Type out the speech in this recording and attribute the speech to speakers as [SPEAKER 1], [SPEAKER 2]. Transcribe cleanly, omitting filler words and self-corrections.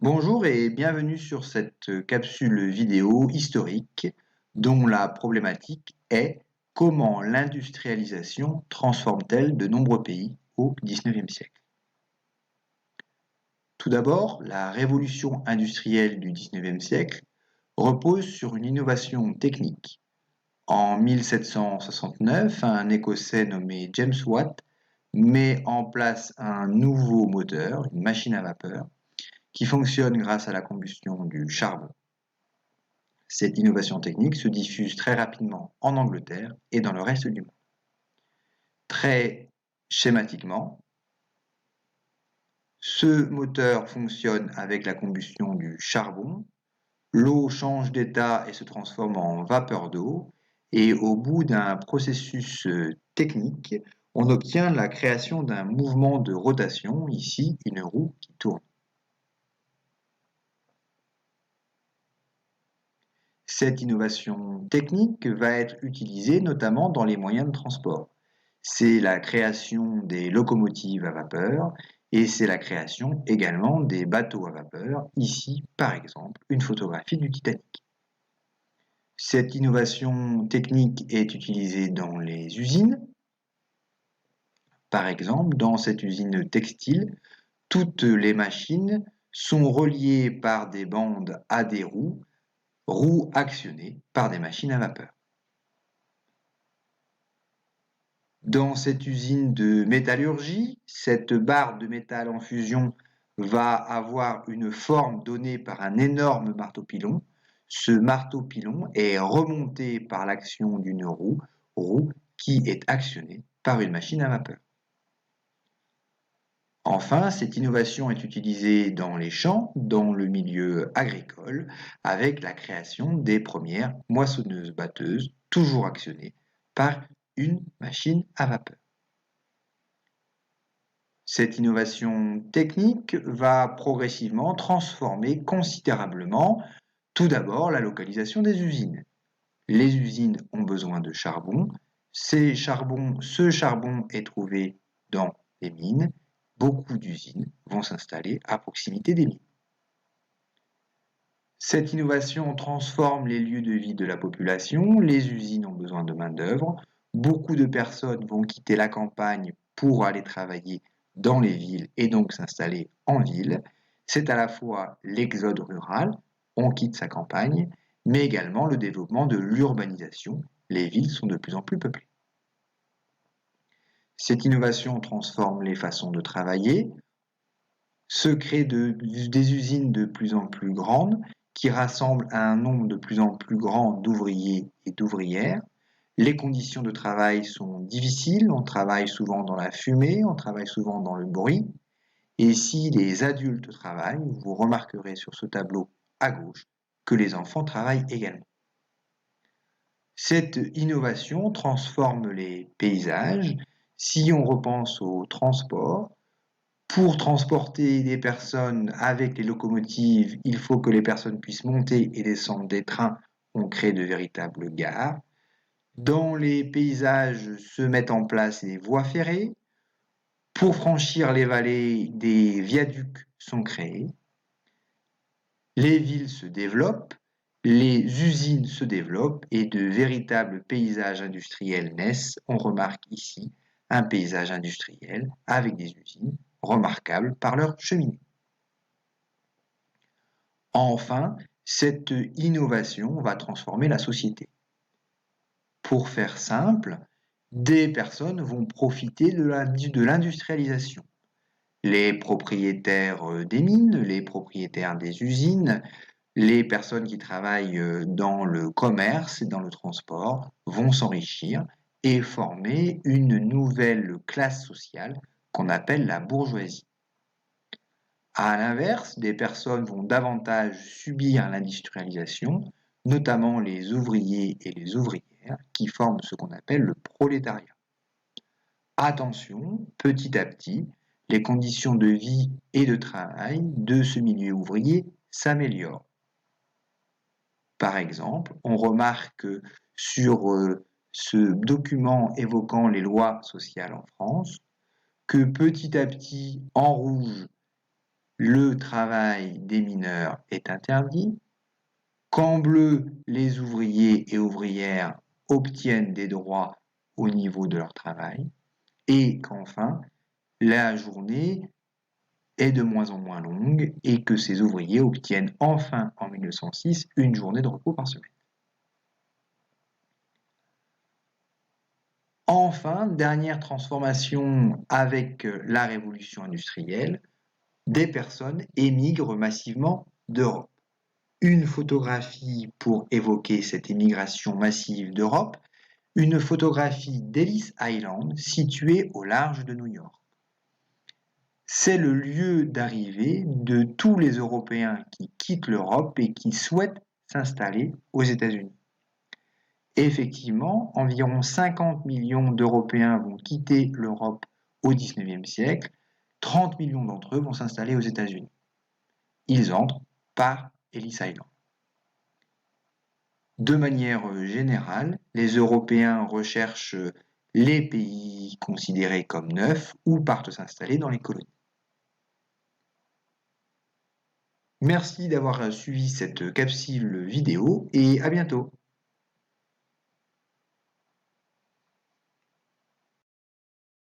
[SPEAKER 1] Bonjour et bienvenue sur cette capsule vidéo historique dont la problématique est comment l'industrialisation transforme-t-elle de nombreux pays au XIXe siècle. Tout d'abord, la révolution industrielle du XIXe siècle repose sur une innovation technique. En 1769, un Écossais nommé James Watt met en place un nouveau moteur, une machine à vapeur, qui fonctionne grâce à la combustion du charbon. Cette innovation technique se diffuse très rapidement en Angleterre et dans le reste du monde. Très schématiquement, ce moteur fonctionne avec la combustion du charbon, l'eau change d'état et se transforme en vapeur d'eau, et au bout d'un processus technique, on obtient la création d'un mouvement de rotation, ici une roue qui tourne. Cette innovation technique va être utilisée notamment dans les moyens de transport. C'est la création des locomotives à vapeur et c'est la création également des bateaux à vapeur, ici par exemple une photographie du Titanic. Cette innovation technique est utilisée dans les usines. Par exemple, dans cette usine textile, toutes les machines sont reliées par des bandes à des roues actionnées par des machines à vapeur. Dans cette usine de métallurgie, cette barre de métal en fusion va avoir une forme donnée par un énorme marteau-pilon. Ce marteau-pilon est remonté par l'action d'une roue qui est actionnée par une machine à vapeur. Enfin, cette innovation est utilisée dans les champs, dans le milieu agricole, avec la création des premières moissonneuses-batteuses, toujours actionnées par une machine à vapeur. Cette innovation technique va progressivement transformer considérablement tout d'abord la localisation des usines. Les usines ont besoin de charbon, ce charbon est trouvé dans les mines, beaucoup d'usines vont s'installer à proximité des mines. Cette innovation transforme les lieux de vie de la population, les usines ont besoin de main-d'œuvre, beaucoup de personnes vont quitter la campagne pour aller travailler dans les villes et donc s'installer en ville. C'est à la fois l'exode rural, on quitte sa campagne, mais également le développement de l'urbanisation. Les villes sont de plus en plus peuplées. Cette innovation transforme les façons de travailler, se créent des usines de plus en plus grandes qui rassemblent un nombre de plus en plus grand d'ouvriers et d'ouvrières. Les conditions de travail sont difficiles, on travaille souvent dans la fumée, on travaille souvent dans le bruit. Et si les adultes travaillent, vous remarquerez sur ce tableau à gauche que les enfants travaillent également. Cette innovation transforme les paysages. Si on repense au transport, pour transporter des personnes avec les locomotives, il faut que les personnes puissent monter et descendre des trains. On crée de véritables gares. Dans les paysages se mettent en place des voies ferrées. Pour franchir les vallées, des viaducs sont créés. Les villes se développent, les usines se développent et de véritables paysages industriels naissent. On remarque ici un paysage industriel avec des usines remarquables par leurs cheminées. Enfin, cette innovation va transformer la société. Pour faire simple, des personnes vont profiter de l'industrialisation. Les propriétaires des mines, les propriétaires des usines, les personnes qui travaillent dans le commerce et dans le transport vont s'enrichir et former une nouvelle classe sociale qu'on appelle la bourgeoisie. À l'inverse, des personnes vont davantage subir l'industrialisation, notamment les ouvriers et les ouvrières qui forment ce qu'on appelle le prolétariat. Attention, petit à petit, les conditions de vie et de travail de ce milieu ouvrier s'améliorent. Par exemple, on remarque sur ce document évoquant les lois sociales en France que petit à petit, en rouge, le travail des mineurs est interdit. Qu'en bleu, les ouvriers et ouvrières obtiennent des droits au niveau de leur travail. Et qu'enfin, la journée est de moins en moins longue et que ces ouvriers obtiennent enfin en 1906 une journée de repos par semaine. Enfin, dernière transformation avec la révolution industrielle, des personnes émigrent massivement d'Europe. Une photographie pour évoquer cette émigration massive d'Europe, une photographie d'Ellis Island située au large de New York. C'est le lieu d'arrivée de tous les Européens qui quittent l'Europe et qui souhaitent s'installer aux États-Unis. Effectivement, environ 50 millions d'Européens vont quitter l'Europe au XIXe siècle. 30 millions d'entre eux vont s'installer aux États-Unis. Ils entrent par Ellis Island. De manière générale, les Européens recherchent les pays considérés comme neufs ou partent s'installer dans les colonies. Merci d'avoir suivi cette capsule vidéo et à bientôt.